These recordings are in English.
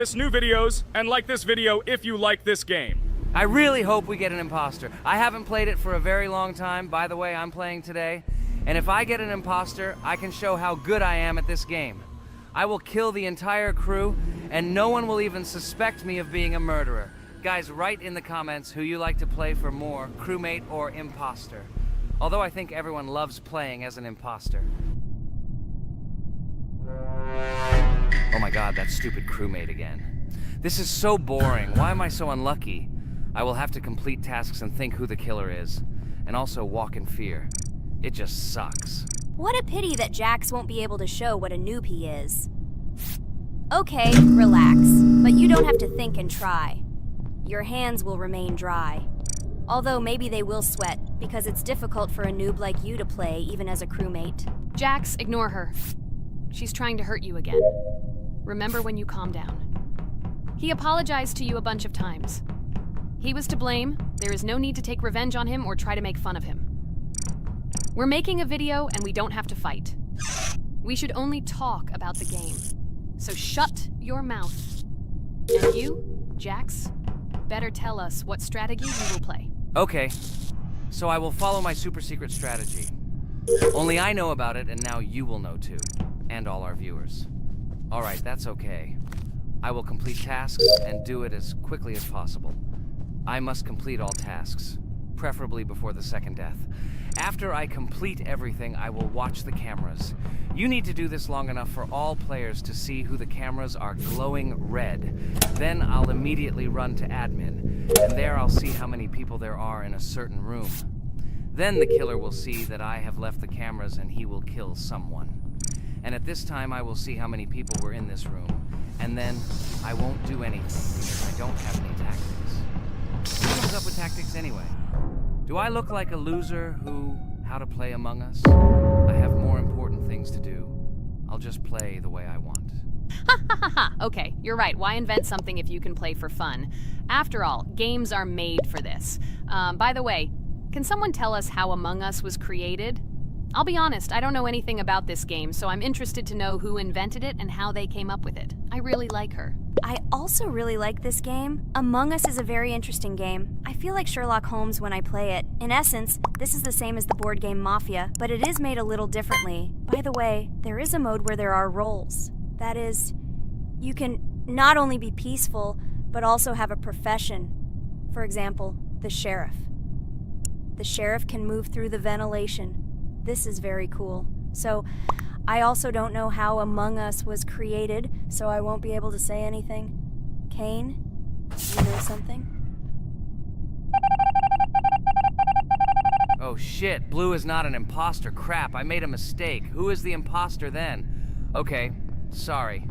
this new videos and like this video if you like this game. I really hope we get an imposter. I haven't played it for a very long time. By the way, I'm playing today. And if I get an imposter, I can show how good I am at this game. I will kill the entire crew, and no one will even suspect me of being a murderer. Guys, write in the comments who you like to play for more, crewmate or imposter. Although I think everyone loves playing as an imposter. Oh my god, that stupid crewmate again. This is so boring. Why am I so unlucky? I will have to complete tasks and think who the killer is. And also walk in fear. It just sucks. What a pity that Jax won't be able to show what a noob he is. Okay, relax. But you don't have to think and try. Your hands will remain dry. Although maybe they will sweat, because it's difficult for a noob like you to play, even as a crewmate. Jax, ignore her. She's trying to hurt you again. Remember when you calm down. He apologized to you a bunch of times. He was to blame. There is no need to take revenge on him or try to make fun of him. We're making a video and we don't have to fight. We should only talk about the game. So shut your mouth. And you, Jax, better tell us what strategy you will play. Okay, so I will follow my super secret strategy. Only I know about it, and now you will know too. And all our viewers. Alright, that's okay. I will complete tasks and do it as quickly as possible. I must complete all tasks, preferably before the second death. After I complete everything, I will watch the cameras. You need to do this long enough for all players to see who the cameras are glowing red. Then I'll immediately run to admin, and there I'll see how many people there are in a certain room. Then the killer will see that I have left the cameras and he will kill someone. And at this time I will see how many people were in this room, and then I won't do anything because I don't have any tactics. Who comes up with tactics anyway? Do I look like a loser who, how to play Among Us? I have more important things to do. I'll just play the way I want. Ha ha ha ha! Okay, you're right. Why invent something if you can play for fun? After all, games are made for this. By the way, can someone tell us how Among Us was created? I'll be honest, I don't know anything about this game, so I'm interested to know who invented it and how they came up with it. I really like her. I also really like this game. Among Us is a very interesting game. I feel like Sherlock Holmes when I play it. In essence, this is the same as the board game Mafia, but it is made a little differently. By the way, there is a mode where there are roles. That is, you can not only be peaceful, but also have a profession. For example, the sheriff. The sheriff can move through the ventilation. This is very cool. So, I also don't know how Among Us was created, so I won't be able to say anything. Kane, you know something? Oh shit, Blue is not an imposter. Crap, I made a mistake. Who is the imposter then? Okay, sorry.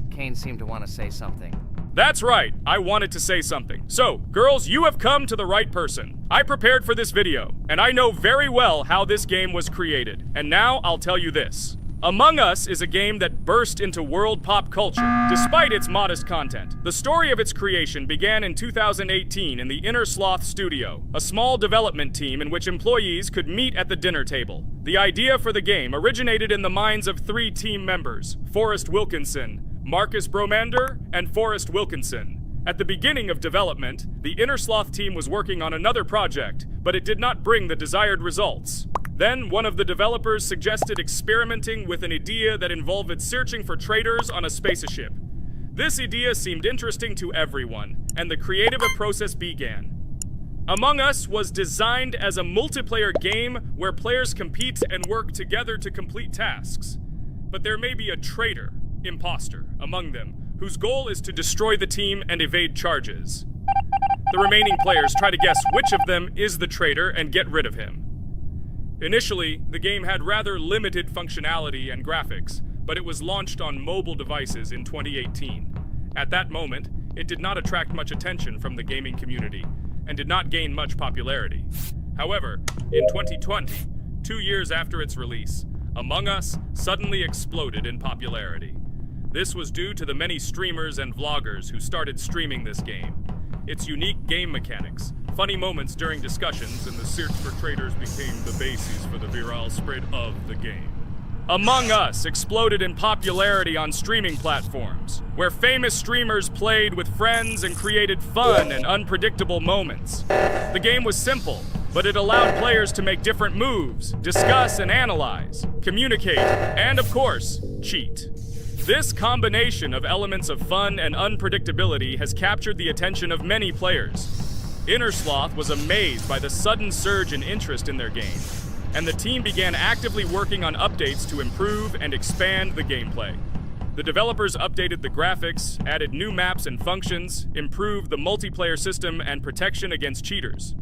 Kane seemed to want to say something. That's right, I wanted to say something. So, girls, you have come to the right person. I prepared for this video, and I know very well how this game was created. And now I'll tell you this. Among Us is a game that burst into world pop culture, despite its modest content. The story of its creation began in 2018 in the Inner Sloth Studio, a small development team in which employees could meet at the dinner table. The idea for the game originated in the minds of 3 team members, Forrest Wilkinson, Marcus Bromander, and Forrest Wilkinson. At the beginning of development, the Inner Sloth team was working on another project, but it did not bring the desired results. Then, one of the developers suggested experimenting with an idea that involved searching for traitors on a spaceship. This idea seemed interesting to everyone, and the creative process began. Among Us was designed as a multiplayer game where players compete and work together to complete tasks. But there may be a traitor, imposter, among them, whose goal is to destroy the team and evade charges. The remaining players try to guess which of them is the traitor and get rid of him. Initially, the game had rather limited functionality and graphics, but it was launched on mobile devices in 2018. At that moment, it did not attract much attention from the gaming community, and did not gain much popularity. However, in 2020, 2 years after its release, Among Us suddenly exploded in popularity. This was due to the many streamers and vloggers who started streaming this game. Its unique game mechanics, funny moments during discussions, and the search for traitors became the basis for the viral spread of the game. Among Us exploded in popularity on streaming platforms, where famous streamers played with friends and created fun and unpredictable moments. The game was simple, but it allowed players to make different moves, discuss and analyze, communicate, and of course, cheat. This combination of elements of fun and unpredictability has captured the attention of many players. Innersloth was amazed by the sudden surge in interest in their game, and the team began actively working on updates to improve and expand the gameplay. The developers updated the graphics, added new maps and functions, improved the multiplayer system and protection against cheaters.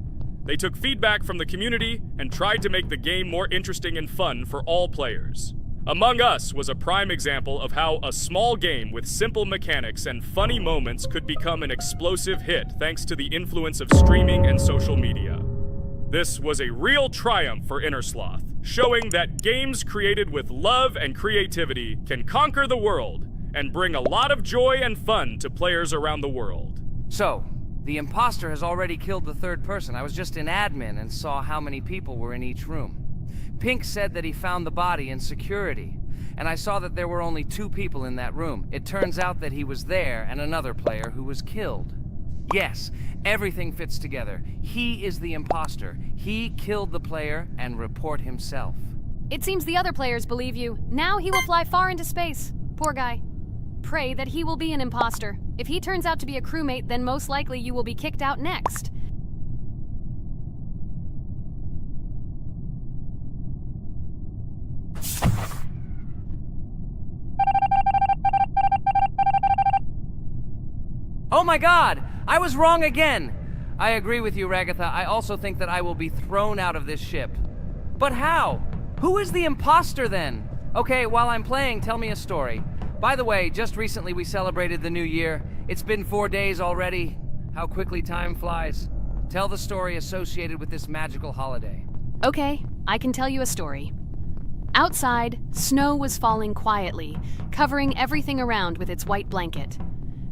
They took feedback from the community and tried to make the game more interesting and fun for all players. Among Us was a prime example of how a small game with simple mechanics and funny moments could become an explosive hit thanks to the influence of streaming and social media. This was a real triumph for Innersloth, showing that games created with love and creativity can conquer the world and bring a lot of joy and fun to players around the world. So, the imposter has already killed the third person. I was just in admin and saw how many people were in each room. Pink said that he found the body in security, and I saw that there were only 2 people in that room. It turns out that he was there and another player who was killed. Yes, everything fits together. He is the imposter. He killed the player and report himself. It seems the other players believe you. Now he will fly far into space. Poor guy. Pray that he will be an imposter. If he turns out to be a crewmate, then most likely you will be kicked out next. Oh my god! I was wrong again! I agree with you, Ragatha. I also think that I will be thrown out of this ship. But how? Who is the imposter then? Okay, while I'm playing, tell me a story. By the way, just recently we celebrated the new year. It's been 4 days already. How quickly time flies. Tell the story associated with this magical holiday. Okay, I can tell you a story. Outside, snow was falling quietly, covering everything around with its white blanket.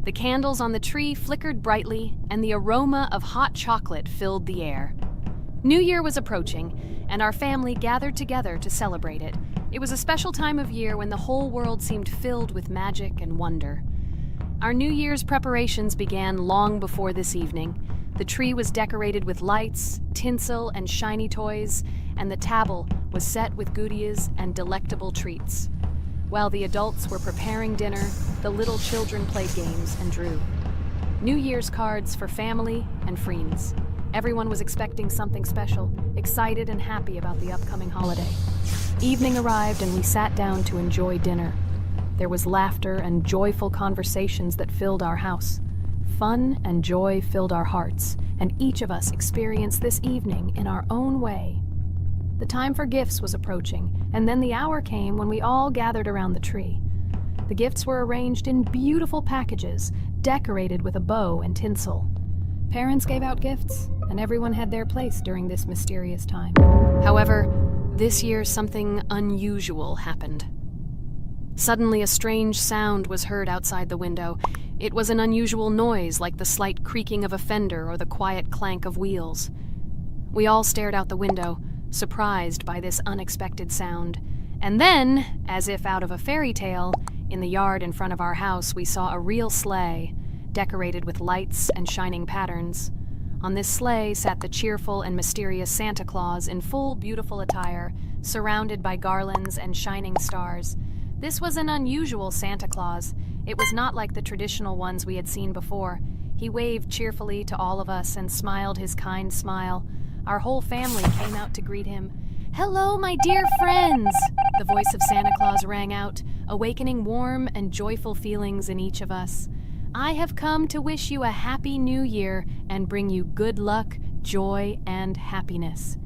The candles on the tree flickered brightly, and the aroma of hot chocolate filled the air. New Year was approaching, and our family gathered together to celebrate it. It was a special time of year when the whole world seemed filled with magic and wonder. Our New Year's preparations began long before this evening. The tree was decorated with lights, tinsel, and shiny toys, and the table was set with goodies and delectable treats. While the adults were preparing dinner, the little children played games and drew. New Year's cards for family and friends. Everyone was expecting something special, excited and happy about the upcoming holiday. Evening arrived and we sat down to enjoy dinner. There was laughter and joyful conversations that filled our house. Fun and joy filled our hearts, and each of us experienced this evening in our own way. The time for gifts was approaching, and then the hour came when we all gathered around the tree. The gifts were arranged in beautiful packages, decorated with a bow and tinsel. Parents gave out gifts, and everyone had their place during this mysterious time. However, this year something unusual happened. Suddenly a strange sound was heard outside the window. It was an unusual noise, like the slight creaking of a fender or the quiet clank of wheels. We all stared out the window, surprised by this unexpected sound. And then, as if out of a fairy tale, in the yard in front of our house we saw a real sleigh, decorated with lights and shining patterns. On this sleigh sat the cheerful and mysterious Santa Claus in full beautiful attire, surrounded by garlands and shining stars. This was an unusual Santa Claus. It was not like the traditional ones we had seen before. He waved cheerfully to all of us and smiled his kind smile. Our whole family came out to greet him. "Hello, my dear friends!" The voice of Santa Claus rang out, awakening warm and joyful feelings in each of us. "I have come to wish you a happy new year and bring you good luck, joy, and happiness."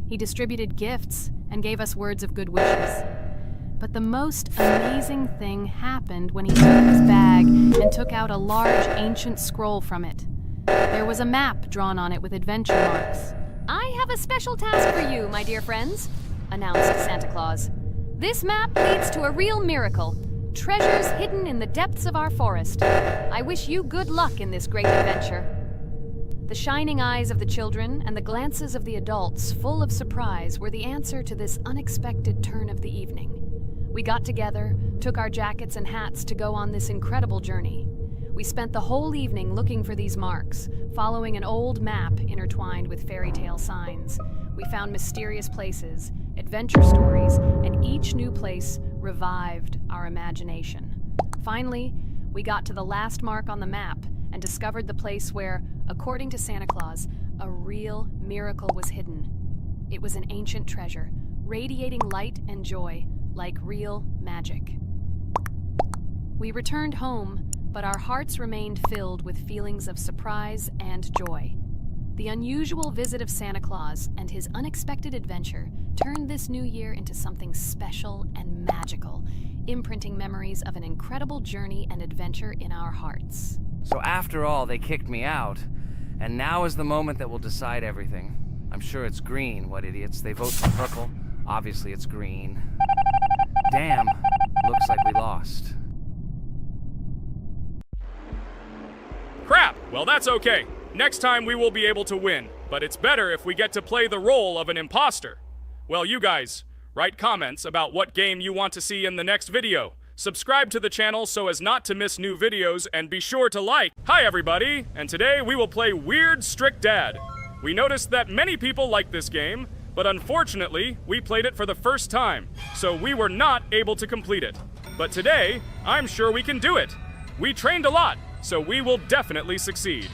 He distributed gifts and gave us words of good wishes. But the most amazing thing happened when he took his bag and took out a large ancient scroll from it. There was a map drawn on it with adventure marks. "I have a special task for you, my dear friends," announced Santa Claus. "This map leads to a real miracle. Treasures hidden in the depths of our forest. I wish you good luck in this great adventure." The shining eyes of the children and the glances of the adults, full of surprise, were the answer to this unexpected turn of the evening. We got together, took our jackets and hats to go on this incredible journey. We spent the whole evening looking for these marks, following an old map intertwined with fairy tale signs. We found mysterious places, adventure stories, and each new place revived our imagination. Finally, we got to the last mark on the map and discovered the place where, according to Santa Claus, a real miracle was hidden. It was an ancient treasure, radiating light and joy like real magic. We returned home, but our hearts remained filled with feelings of surprise and joy. The unusual visit of Santa Claus and his unexpected adventure turned this new year into something special and magical, imprinting memories of an incredible journey and adventure in our hearts. So after all, they kicked me out, and now is the moment that will decide everything. I'm sure it's green, what idiots. They vote for purple. Obviously it's green. Damn, looks like we lost. Crap! Well, that's okay. Next time we will be able to win, but it's better if we get to play the role of an imposter. Well, you guys, write comments about what game you want to see in the next video. Subscribe to the channel so as not to miss new videos, and be sure to like. Hi everybody, and today we will play Weird Strict Dad. We noticed that many people like this game, but unfortunately, we played it for the first time, so we were not able to complete it. But today, I'm sure we can do it. We trained a lot, so we will definitely succeed.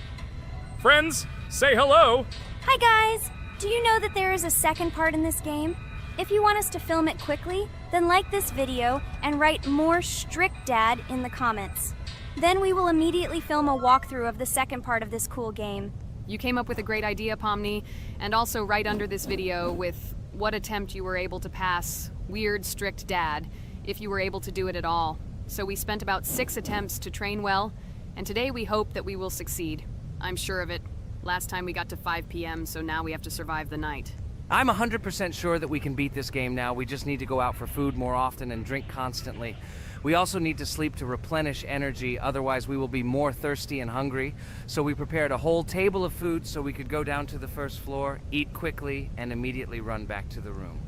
Friends, say hello. Hi guys! Do you know that there is a second part in this game? If you want us to film it quickly, then like this video and write more strict dad in the comments. Then we will immediately film a walkthrough of the second part of this cool game. You came up with a great idea, Pomni, and also right under this video with what attempt you were able to pass Weird Strict Dad, if you were able to do it at all. So we spent about 6 attempts to train well, and today we hope that we will succeed. I'm sure of it. Last time we got to 5 p.m., so now we have to survive the night. I'm 100% sure that we can beat this game now. We just need to go out for food more often and drink constantly. We also need to sleep to replenish energy, otherwise we will be more thirsty and hungry. So we prepared a whole table of food so we could go down to the first floor, eat quickly, and immediately run back to the room.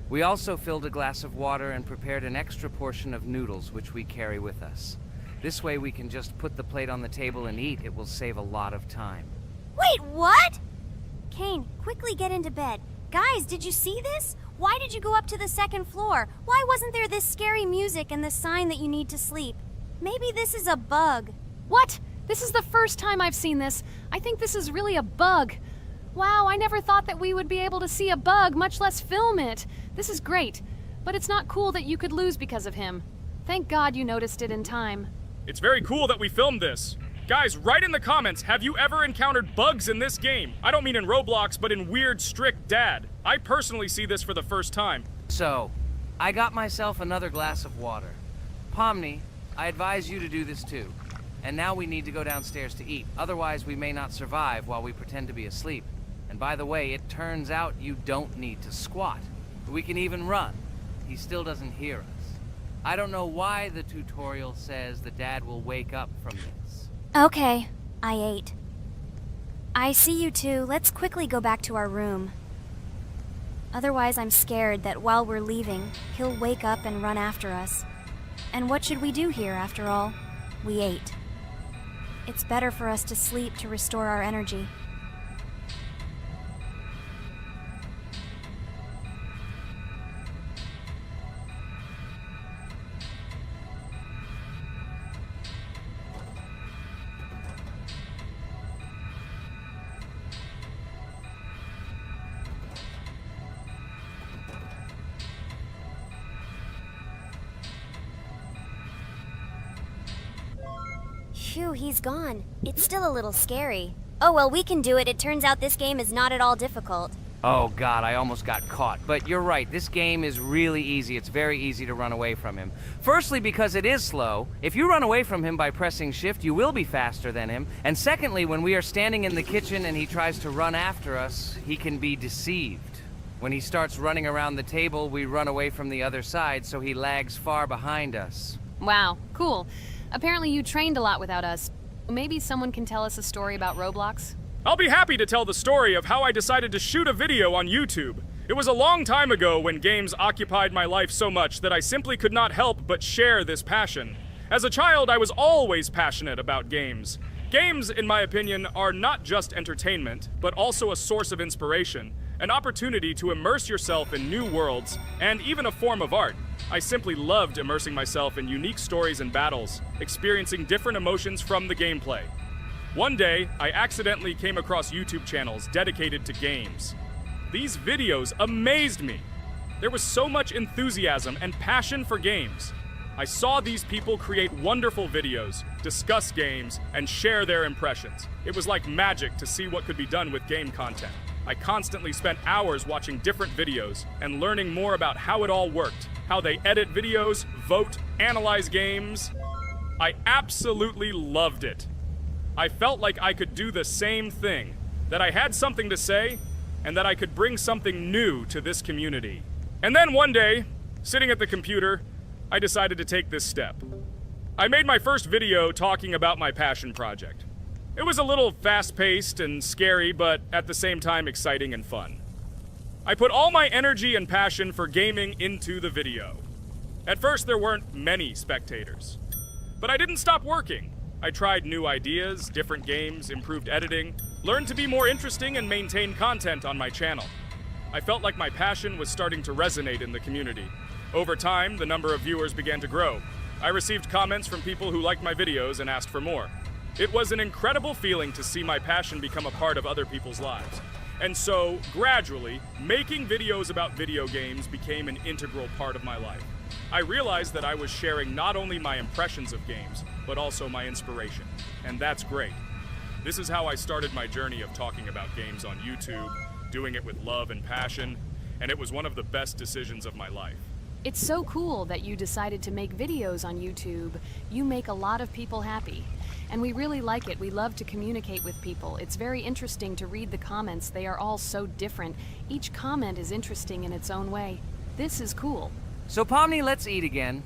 We also filled a glass of water and prepared an extra portion of noodles, which we carry with us. This way we can just put the plate on the table and eat. It will save a lot of time. Wait, what? Kane, quickly get into bed. Guys, did you see this? Why did you go up to the second floor? Why wasn't there this scary music and the sign that you need to sleep? Maybe this is a bug. What? This is the first time I've seen this. I think this is really a bug. Wow, I never thought that we would be able to see a bug, much less film it. This is great, but it's not cool that you could lose because of him. Thank God you noticed it in time. It's very cool that we filmed this. Guys, write in the comments, have you ever encountered bugs in this game? I don't mean in Roblox, but in Weird Strict Dad. I personally see this for the first time. So, I got myself another glass of water. Pomni, I advise you to do this too. And now we need to go downstairs to eat. Otherwise, we may not survive while we pretend to be asleep. And by the way, it turns out you don't need to squat. We can even run. He still doesn't hear us. I don't know why the tutorial says the dad will wake up from this. Okay, I ate. I see you two. Let's quickly go back to our room. Otherwise, I'm scared that while we're leaving, he'll wake up and run after us. And what should we do here, after all? We ate. It's better for us to sleep to restore our energy. Phew, he's gone. It's still a little scary. Oh well, we can do it. It turns out this game is not at all difficult. Oh God, I almost got caught. But you're right, this game is really easy. It's very easy to run away from him. Firstly, because it is slow. If you run away from him by pressing shift, you will be faster than him. And secondly, when we are standing in the kitchen and he tries to run after us, he can be deceived. When he starts running around the table, we run away from the other side, so he lags far behind us. Wow, cool. Apparently you trained a lot without us. Maybe someone can tell us a story about Roblox? I'll be happy to tell the story of how I decided to shoot a video on YouTube. It was a long time ago when games occupied my life so much that I simply could not help but share this passion. As a child, I was always passionate about games. Games, in my opinion, are not just entertainment, but also a source of inspiration, an opportunity to immerse yourself in new worlds, and even a form of art. I simply loved immersing myself in unique stories and battles, experiencing different emotions from the gameplay. One day, I accidentally came across YouTube channels dedicated to games. These videos amazed me. There was so much enthusiasm and passion for games. I saw these people create wonderful videos, discuss games, and share their impressions. It was like magic to see what could be done with game content. I constantly spent hours watching different videos and learning more about how it all worked, how they edit videos, vote, analyze games. I absolutely loved it. I felt like I could do the same thing, that I had something to say, and that I could bring something new to this community. And then one day, sitting at the computer, I decided to take this step. I made my first video talking about my passion project. It was a little fast-paced and scary, but at the same time exciting and fun. I put all my energy and passion for gaming into the video. At first, there weren't many spectators. But I didn't stop working. I tried new ideas, different games, improved editing, learned to be more interesting, and maintain content on my channel. I felt like my passion was starting to resonate in the community. Over time, the number of viewers began to grow. I received comments from people who liked my videos and asked for more. It was an incredible feeling to see my passion become a part of other people's lives. And so, gradually, making videos about video games became an integral part of my life. I realized that I was sharing not only my impressions of games, but also my inspiration. And that's great. This is how I started my journey of talking about games on YouTube, doing it with love and passion, and it was one of the best decisions of my life. It's so cool that you decided to make videos on YouTube. You make a lot of people happy. And we really like it. We love to communicate with people. It's very interesting to read the comments. They are all so different. Each comment is interesting in its own way. This is cool. So Pomni, let's eat again.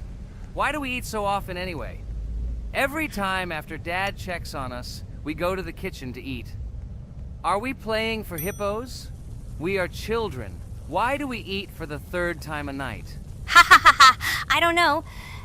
Why do we eat so often anyway? Every time after Dad checks on us, we go to the kitchen to eat. Are we playing for hippos? We are children. Why do we eat for the third time a night? Ha ha ha ha! I don't know.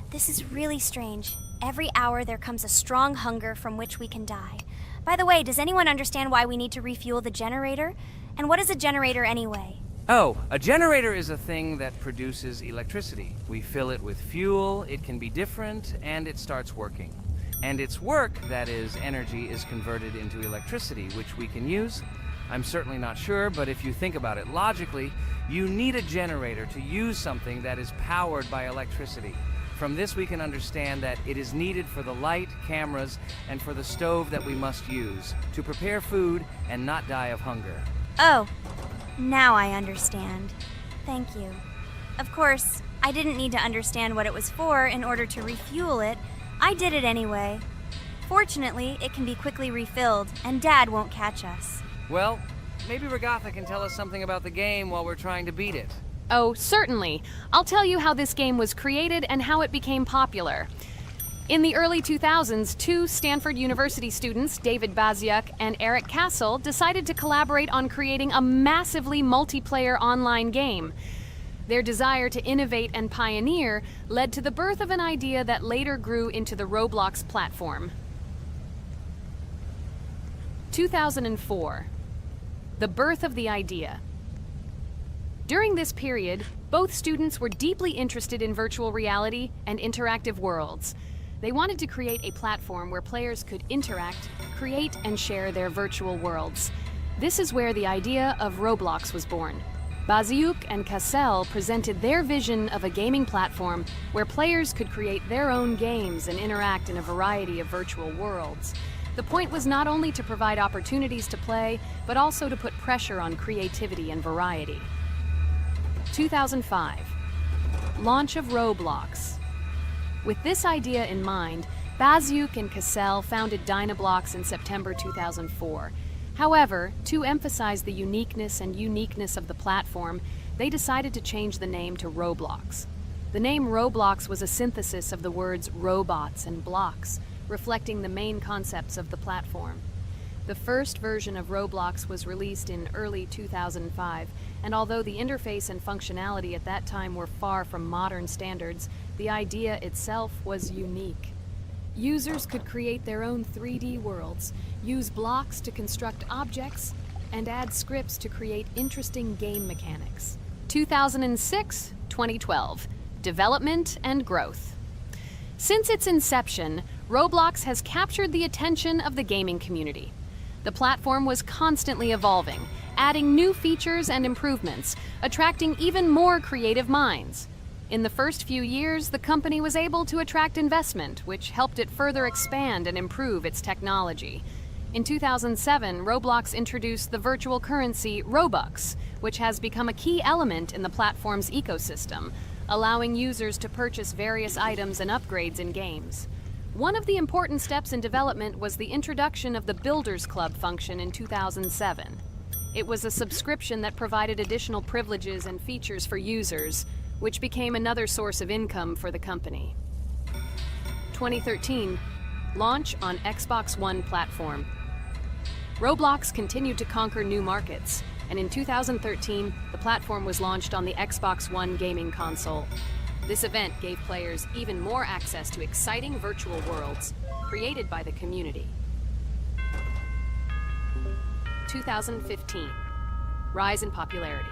This is really strange. Every hour there comes a strong hunger from which we can die. By the way, does anyone understand why we need to refuel the generator? And what is a generator anyway? Oh, a generator is a thing that produces electricity. We fill it with fuel, it can be different, and it starts working. And its work, that is, energy, is converted into electricity, which we can use. I'm certainly not sure, but if you think about it logically, you need a generator to use something that is powered by electricity. From this we can understand that it is needed for the light, cameras, and for the stove that we must use, to prepare food and not die of hunger. Oh, now I understand. Thank you. Of course, I didn't need to understand what it was for in order to refuel it. I did it anyway. Fortunately, it can be quickly refilled, and Dad won't catch us. Well, maybe Regatha can tell us something about the game while we're trying to beat it. Oh, certainly. I'll tell you how this game was created and how it became popular. In the early 2000s, two Stanford University students, David Baziuk and Eric Castle, decided to collaborate on creating a massively multiplayer online game. Their desire to innovate and pioneer led to the birth of an idea that later grew into the Roblox platform. 2004. The birth of the idea. During this period, both students were deeply interested in virtual reality and interactive worlds. They wanted to create a platform where players could interact, create, and share their virtual worlds. This is where the idea of Roblox was born. Baziuk and Cassell presented their vision of a gaming platform where players could create their own games and interact in a variety of virtual worlds. The point was not only to provide opportunities to play, but also to put pressure on creativity and variety. 2005. Launch of Roblox. With this idea in mind, Baziuk and Cassell founded Dynablox in September 2004. However, to emphasize the uniqueness of the platform, they decided to change the name to Roblox. The name Roblox was a synthesis of the words robots and blocks, reflecting the main concepts of the platform. The first version of Roblox was released in early 2005, and although the interface and functionality at that time were far from modern standards, the idea itself was unique. Users could create their own 3D worlds, use blocks to construct objects, and add scripts to create interesting game mechanics. 2006-2012. Development and growth. Since its inception, Roblox has captured the attention of the gaming community. The platform was constantly evolving, adding new features and improvements, attracting even more creative minds. In the first few years, the company was able to attract investment, which helped it further expand and improve its technology. In 2007, Roblox introduced the virtual currency Robux, which has become a key element in the platform's ecosystem, allowing users to purchase various items and upgrades in games. One of the important steps in development was the introduction of the Builders Club function in 2007. It was a subscription that provided additional privileges and features for users, which became another source of income for the company. 2013, launch on Xbox One platform. Roblox continued to conquer new markets, and in 2013, the platform was launched on the Xbox One gaming console. This event gave players even more access to exciting virtual worlds created by the community. 2015, rise in popularity.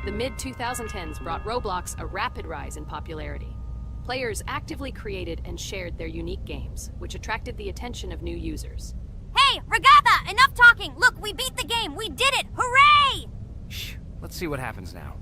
The mid-2010s brought Roblox a rapid rise in popularity. Players actively created and shared their unique games, which attracted the attention of new users. Hey, Regatha! Enough talking! Look, we beat the game! We did it! Hooray! Shh, let's see what happens now.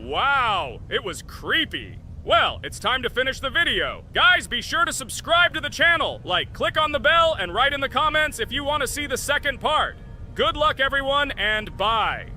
Wow, it was creepy. Well, it's time to finish the video. Guys, be sure to subscribe to the channel. Click on the bell and write in the comments if you want to see the second part. Good luck, everyone, and bye.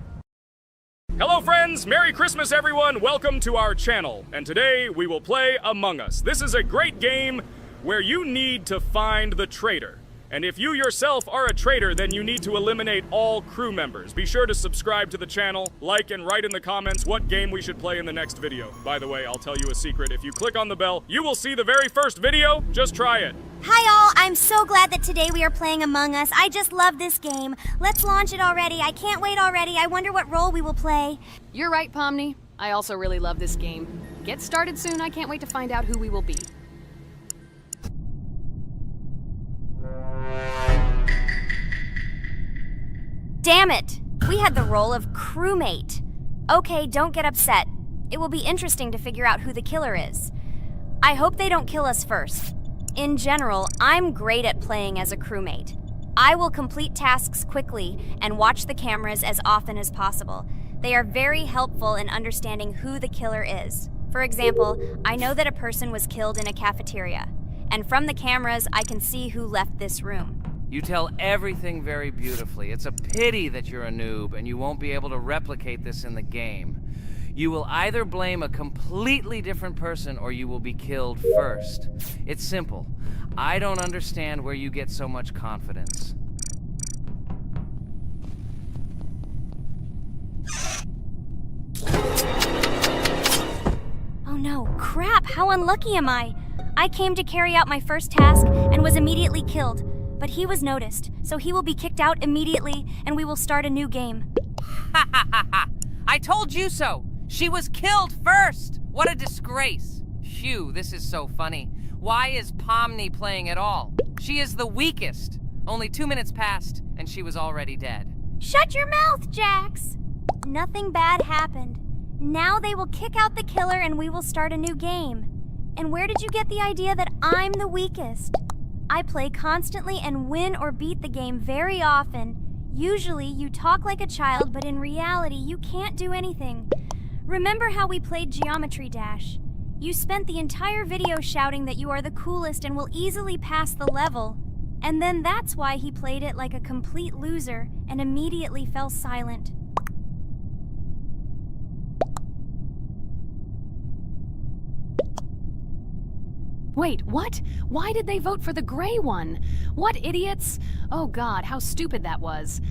Hello, friends. Merry Christmas, everyone. Welcome to our channel. And today we will play Among Us. This is a great game where you need to find the traitor. And if you yourself are a traitor, then you need to eliminate all crew members. Be sure to subscribe to the channel, like and write in the comments what game we should play in the next video. By the way, I'll tell you a secret. If you click on the bell, you will see the very first video. Just try it. Hi all, I'm so glad that today we are playing Among Us. I just love this game. Let's launch it already. I can't wait already. I wonder what role we will play. You're right, Pomni. I also really love this game. Get started soon. I can't wait to find out who we will be. Damn it! We had the role of crewmate. Okay, don't get upset. It will be interesting to figure out who the killer is. I hope they don't kill us first. In general, I'm great at playing as a crewmate. I will complete tasks quickly and watch the cameras as often as possible. They are very helpful in understanding who the killer is. For example, I know that a person was killed in a cafeteria, and from the cameras, I can see who left this room. You tell everything very beautifully. It's a pity that you're a noob and you won't be able to replicate this in the game. You will either blame a completely different person or you will be killed first. It's simple. I don't understand where you get so much confidence. Oh no, crap, how unlucky am I? I came to carry out my first task and was immediately killed. But he was noticed, so he will be kicked out immediately, and we will start a new game. Ha ha ha ha! I told you so! She was killed first! What a disgrace! Phew, this is so funny. Why is Pomni playing at all? She is the weakest. Only 2 minutes passed, and she was already dead. Shut your mouth, Jax! Nothing bad happened. Now they will kick out the killer and we will start a new game. And where did you get the idea that I'm the weakest? I play constantly and win or beat the game very often. Usually, you talk like a child, but in reality, you can't do anything. Remember how we played Geometry Dash? You spent the entire video shouting that you are the coolest and will easily pass the level. And then that's why he played it like a complete loser and immediately fell silent. Wait, what? Why did they vote for the gray one? What idiots? Oh god, how stupid that was.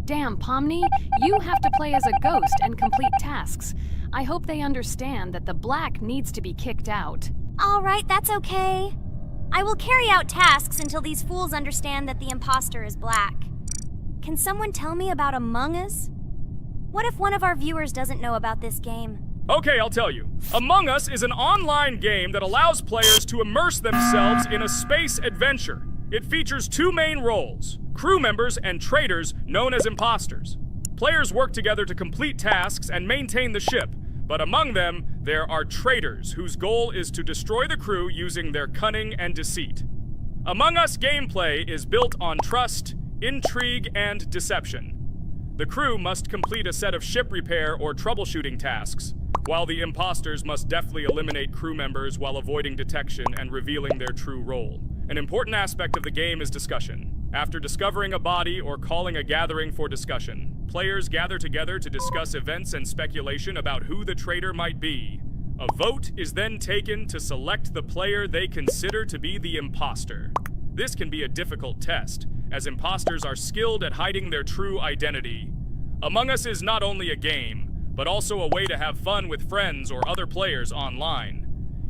Damn, Pomni, you have to play as a ghost and complete tasks. I hope they understand that the black needs to be kicked out. All right, that's okay. I will carry out tasks until these fools understand that the imposter is black. Can someone tell me about Among Us? What if one of our viewers doesn't know about this game? Okay, I'll tell you. Among Us is an online game that allows players to immerse themselves in a space adventure. It features two main roles, crew members and traitors known as imposters. Players work together to complete tasks and maintain the ship, but among them, there are traitors whose goal is to destroy the crew using their cunning and deceit. Among Us gameplay is built on trust, intrigue, and deception. The crew must complete a set of ship repair or troubleshooting tasks, while the imposters must deftly eliminate crew members while avoiding detection and revealing their true role. An important aspect of the game is discussion. After discovering a body or calling a gathering for discussion, players gather together to discuss events and speculation about who the traitor might be. A vote is then taken to select the player they consider to be the imposter. This can be a difficult test, as imposters are skilled at hiding their true identity. Among Us is not only a game, but also a way to have fun with friends or other players online.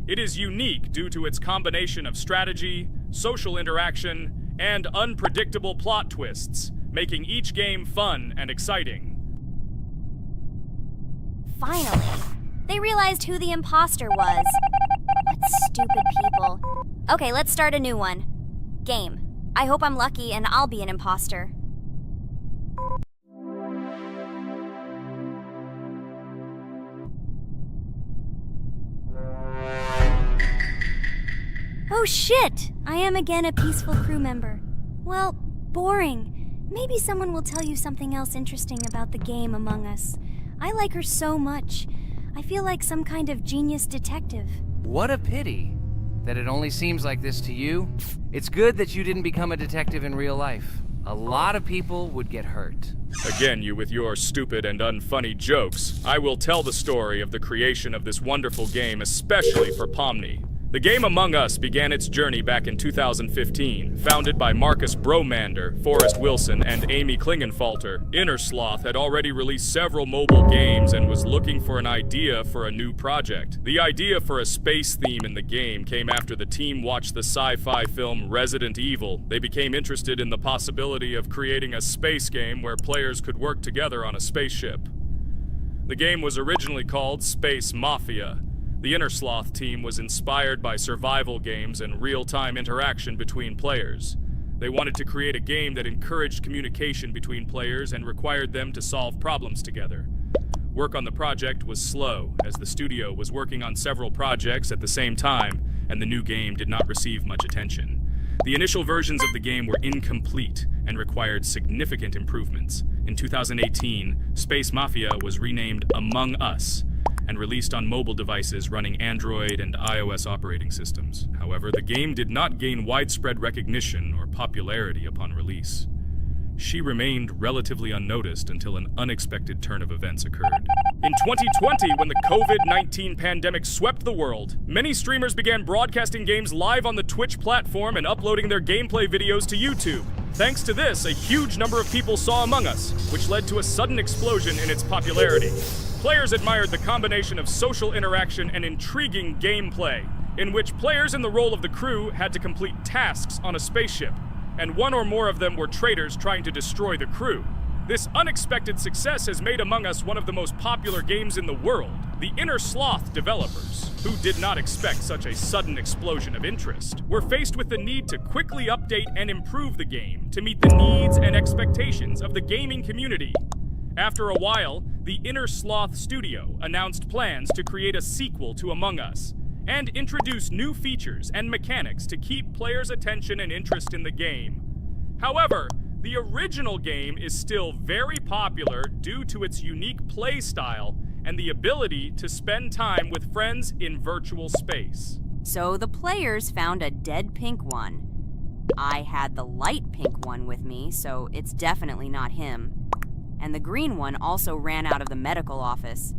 It is unique due to its combination of strategy, social interaction, and unpredictable plot twists, making each game fun and exciting. Finally, they realized who the imposter was. What stupid people. Okay, let's start a new one. Game. I hope I'm lucky and I'll be an imposter. Oh shit! I am again a peaceful crew member. Well, boring. Maybe someone will tell you something else interesting about the game Among Us. I like her so much. I feel like some kind of genius detective. What a pity that it only seems like this to you. It's good that you didn't become a detective in real life. A lot of people would get hurt. Again, you with your stupid and unfunny jokes. I will tell the story of the creation of this wonderful game, especially for Pomni. The game Among Us began its journey back in 2015. Founded by Marcus Bromander, Forrest Wilson, and Amy Klingenfalter, Innersloth had already released several mobile games and was looking for an idea for a new project. The idea for a space theme in the game came after the team watched the sci-fi film Resident Evil. They became interested in the possibility of creating a space game where players could work together on a spaceship. The game was originally called Space Mafia. The Innersloth team was inspired by survival games and real-time interaction between players. They wanted to create a game that encouraged communication between players and required them to solve problems together. Work on the project was slow, as the studio was working on several projects at the same time, and the new game did not receive much attention. The initial versions of the game were incomplete and required significant improvements. In 2018, Space Mafia was renamed Among Us, and released on mobile devices running Android and iOS operating systems. However, the game did not gain widespread recognition or popularity upon release. She remained relatively unnoticed until an unexpected turn of events occurred. In 2020, when the COVID-19 pandemic swept the world, many streamers began broadcasting games live on the Twitch platform and uploading their gameplay videos to YouTube. Thanks to this, a huge number of people saw Among Us, which led to a sudden explosion in its popularity. Players admired the combination of social interaction and intriguing gameplay, in which players in the role of the crew had to complete tasks on a spaceship, and one or more of them were traitors trying to destroy the crew. This unexpected success has made Among Us one of the most popular games in the world. The Innersloth developers, who did not expect such a sudden explosion of interest, were faced with the need to quickly update and improve the game to meet the needs and expectations of the gaming community. After a while, the Innersloth studio announced plans to create a sequel to Among Us and introduce new features and mechanics to keep players' attention and interest in the game. However, The original game is still very popular due to its unique play style and the ability to spend time with friends in virtual space. So the players found a dead pink one. I had the light pink one with me, so it's definitely not him. And the green one also ran out of the medical office.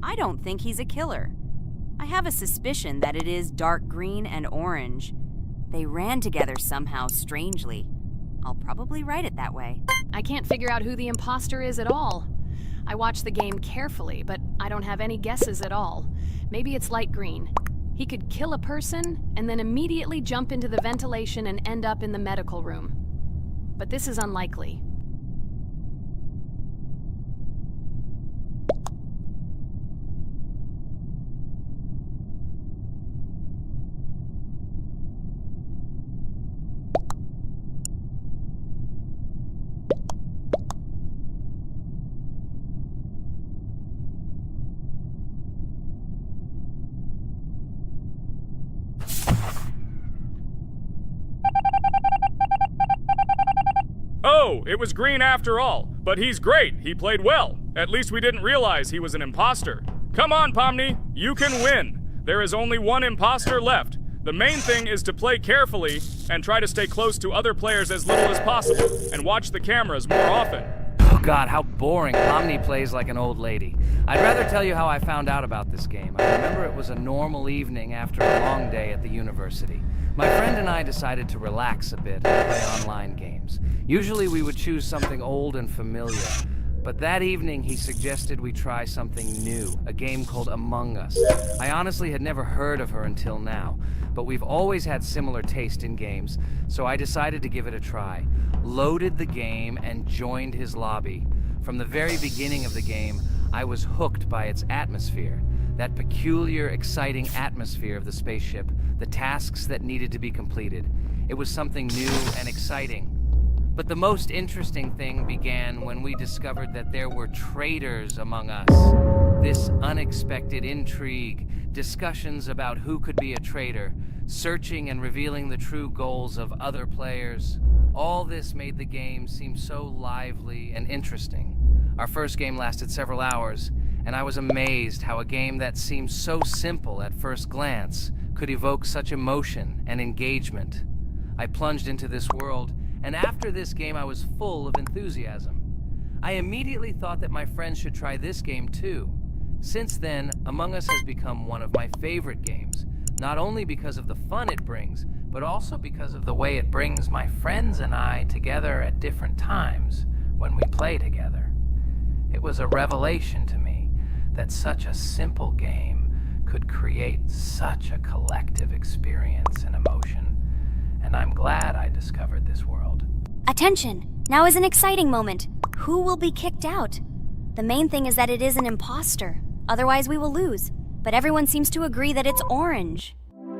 I don't think he's a killer. I have a suspicion that it is dark green and orange. They ran together somehow strangely. I'll probably write it that way. I can't figure out who the imposter is at all. I watched the game carefully, but I don't have any guesses at all. Maybe it's light green. He could kill a person and then immediately jump into the ventilation and end up in the medical room. But this is unlikely. Oh, it was green after all. But he's great. He played well. At least we didn't realize he was an imposter. Come on, Pomni. You can win. There is only one imposter left. The main thing is to play carefully and try to stay close to other players as little as possible and watch the cameras more often. Oh God, how boring. Pomni plays like an old lady. I'd rather tell you how I found out about this game. I remember it was a normal evening after a long day at the university. My friend and I decided to relax a bit and play online games. Usually we would choose something old and familiar, but that evening he suggested we try something new, a game called Among Us. I honestly had never heard of her until now, but we've always had similar taste in games, so I decided to give it a try. Loaded the game and joined his lobby. From the very beginning of the game, I was hooked by its atmosphere. That peculiar, exciting atmosphere of the spaceship, the tasks that needed to be completed. It was something new and exciting. But the most interesting thing began when we discovered that there were traitors among us. This unexpected intrigue, discussions about who could be a traitor, searching and revealing the true goals of other players. All this made the game seem so lively and interesting. Our first game lasted several hours, and I was amazed how a game that seemed so simple at first glance could evoke such emotion and engagement. I plunged into this world, and after this game I was full of enthusiasm. I immediately thought that my friends should try this game too. Since then, Among Us has become one of my favorite games, not only because of the fun it brings, but also because of the way it brings my friends and I together at different times when we play together. It was a revelation to me that such a simple game could create such a collective experience and emotion, and I'm glad I discovered this world. Attention! Now is an exciting moment. Who will be kicked out? The main thing is that it is an imposter. Otherwise we will lose. But everyone seems to agree that it's orange.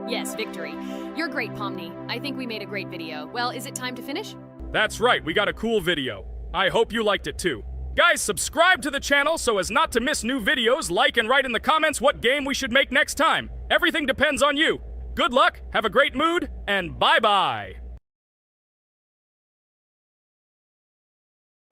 Yes, victory. You're great, Pomni. I think we made a great video. Well, is it time to finish? That's right, we got a cool video. I hope you liked it too. Guys, subscribe to the channel so as not to miss new videos, like and write in the comments what game we should make next time. Everything depends on you. Good luck, have a great mood, and bye-bye.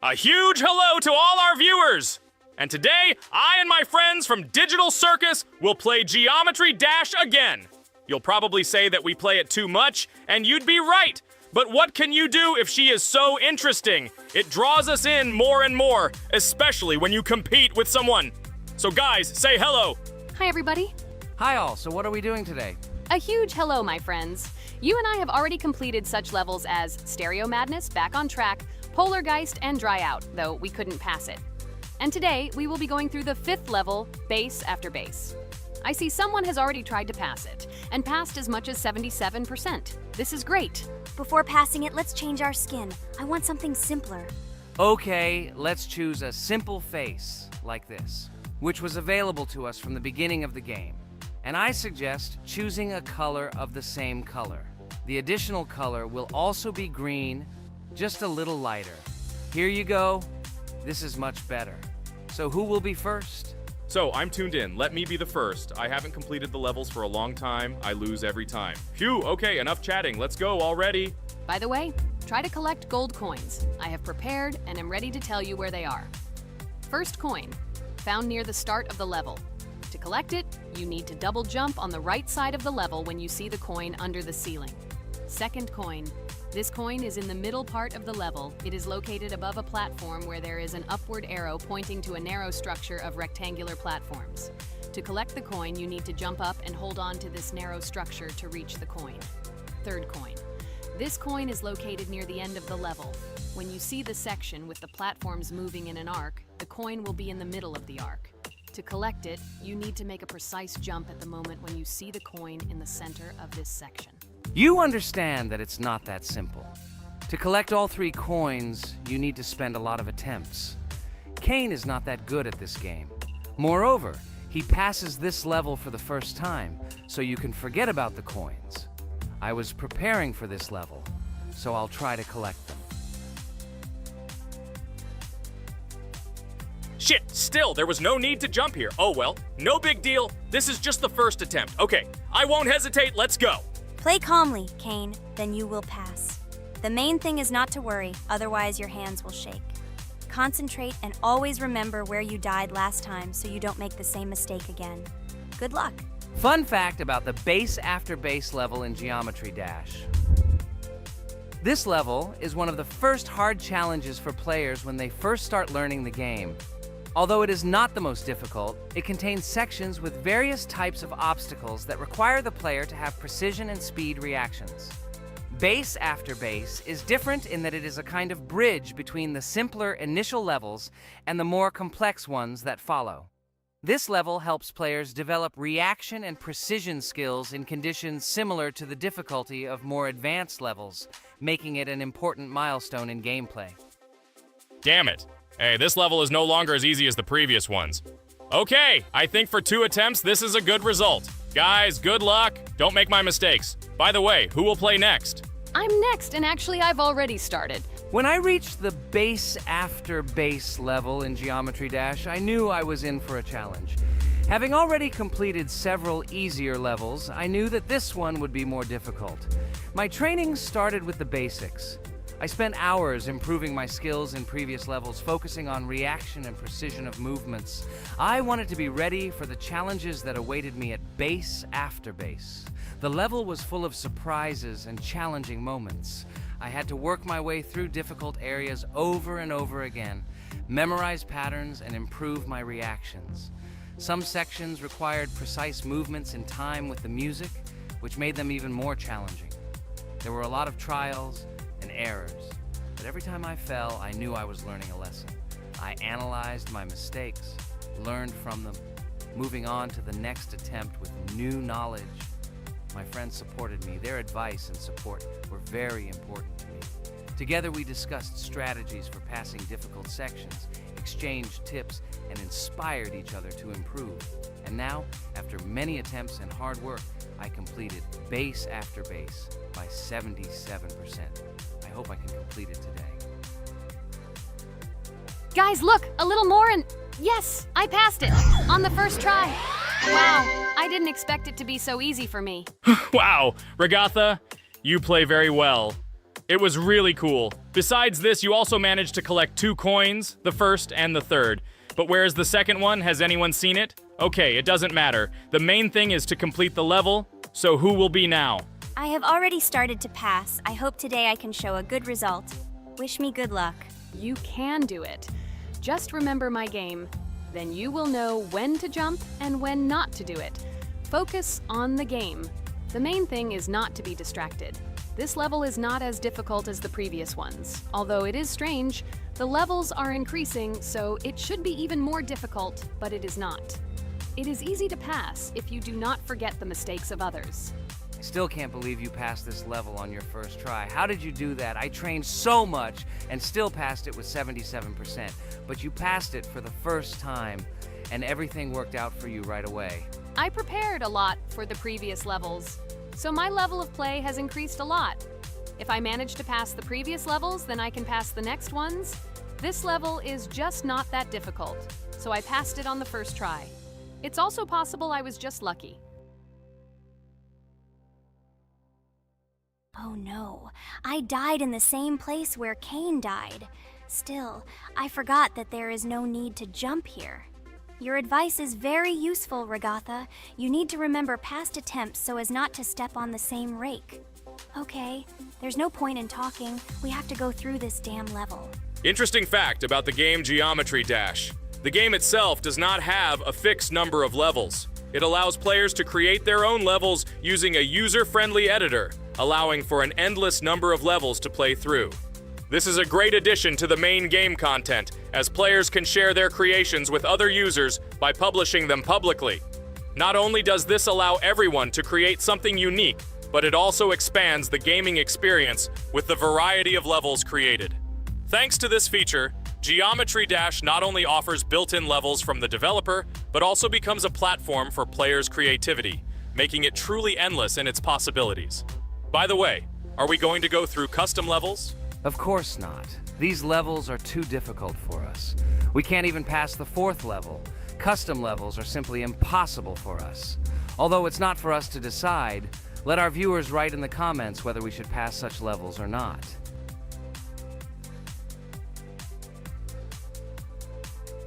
A huge hello to all our viewers! And today, I and my friends from Digital Circus will play Geometry Dash again. You'll probably say that we play it too much, and you'd be right. But what can you do if she is so interesting? It draws us in more and more, especially when you compete with someone. So guys, say hello. Hi, everybody. Hi all, so what are we doing today? A huge hello, my friends. You and I have already completed such levels as Stereo Madness, Back on Track, Polargeist, and Dry Out, though we couldn't pass it. And today, we will be going through the 5th level, Base After Base. I see someone has already tried to pass it, and passed as much as 77%. This is great. Before passing it, let's change our skin. I want something simpler. Okay, let's choose a simple face, like this, which was available to us from the beginning of the game. And I suggest choosing a color of the same color. The additional color will also be green, just a little lighter. Here you go. This is much better. So who will be first? So, I'm tuned in. Let me be the first. I haven't completed the levels for a long time. I lose every time. Phew, okay, enough chatting. Let's go already. By the way, Try to collect gold coins. I have prepared and am ready to tell you where they are. First coin, found near the start of the level. To collect it, you need to double jump on the right side of the level when you see the coin under the ceiling. Second coin. This coin is in the middle part of the level. It is located above a platform where there is an upward arrow pointing to a narrow structure of rectangular platforms. To collect the coin, you need to jump up and hold on to this narrow structure to reach the coin. Third coin. This coin is located near the end of the level. When you see the section with the platforms moving in an arc, the coin will be in the middle of the arc. To collect it, you need to make a precise jump at the moment when you see the coin in the center of this section. You understand that it's not that simple. To collect all 3 coins, you need to spend a lot of attempts. Kane is not that good at this game. Moreover, he passes this level for the first time, so you can forget about the coins. I was preparing for this level, so I'll try to collect them. Shit, still, there was no need to jump here. Oh well, no big deal. This is just the first attempt. Okay, I won't hesitate, let's go. Play calmly, Kane, then you will pass. The main thing is not to worry, otherwise your hands will shake. Concentrate and always remember where you died last time so you don't make the same mistake again. Good luck. Fun fact about the base after base level in Geometry Dash. This level is one of the first hard challenges for players when they first start learning the game. Although it is not the most difficult, it contains sections with various types of obstacles that require the player to have precision and speed reactions. Base after base is different in that it is a kind of bridge between the simpler initial levels and the more complex ones that follow. This level helps players develop reaction and precision skills in conditions similar to the difficulty of more advanced levels, making it an important milestone in gameplay. Damn it. Hey, this level is no longer as easy as the previous ones. Okay, I think for 2 attempts, this is a good result. Guys, good luck. Don't make my mistakes. By the way, who will play next? I'm next, and actually I've already started. When I reached the base after base level in Geometry Dash, I knew I was in for a challenge. Having already completed several easier levels, I knew that this one would be more difficult. My training started with the basics. I spent hours improving my skills in previous levels, focusing on reaction and precision of movements. I wanted to be ready for the challenges that awaited me at base after base. The level was full of surprises and challenging moments. I had to work my way through difficult areas over and over again, memorize patterns, and improve my reactions. Some sections required precise movements in time with the music, which made them even more challenging. There were a lot of trials and errors, but every time I fell, I knew I was learning a lesson. I analyzed my mistakes, learned from them, moving on to the next attempt with new knowledge. My friends supported me. Their advice and support were very important to me. Together we discussed strategies for passing difficult sections, exchanged tips, and inspired each other to improve. And now, after many attempts and hard work, I completed base after base by 77%. I hope I can complete it today. Guys, look, a little more and yes, I passed it on the first try. Wow, I didn't expect it to be so easy for me. Wow, Regatha, you play very well. It was really cool. Besides this, you also managed to collect 2 coins, the first and the third. But where's the second one? Has anyone seen it? Okay, it doesn't matter. The main thing is to complete the level, so who will be now? I have already started to pass. I hope today I can show a good result. Wish me good luck. You can do it. Just remember my game. Then you will know when to jump and when not to do it. Focus on the game. The main thing is not to be distracted. This level is not as difficult as the previous ones. Although it is strange, the levels are increasing, so it should be even more difficult, but it is not. It is easy to pass if you do not forget the mistakes of others. I still can't believe you passed this level on your first try. How did you do that? I trained so much and still passed it with 77%. But you passed it for the first time, and everything worked out for you right away. I prepared a lot for the previous levels, so my level of play has increased a lot. If I manage to pass the previous levels, then I can pass the next ones. This level is just not that difficult, so I passed it on the first try. It's also possible I was just lucky. Oh no, I died in the same place where Cain died. Still, I forgot that there is no need to jump here. Your advice is very useful, Regatha. You need to remember past attempts so as not to step on the same rake. Okay, there's no point in talking. We have to go through this damn level. Interesting fact about the game Geometry Dash. The game itself does not have a fixed number of levels. It allows players to create their own levels using a user-friendly editor, allowing for an endless number of levels to play through. This is a great addition to the main game content, as players can share their creations with other users by publishing them publicly. Not only does this allow everyone to create something unique, but it also expands the gaming experience with the variety of levels created. Thanks to this feature, Geometry Dash not only offers built-in levels from the developer, but also becomes a platform for players' creativity, making it truly endless in its possibilities. By the way, are we going to go through custom levels? Of course not. These levels are too difficult for us. We can't even pass the 4th level. Custom levels are simply impossible for us. Although it's not for us to decide, let our viewers write in the comments whether we should pass such levels or not.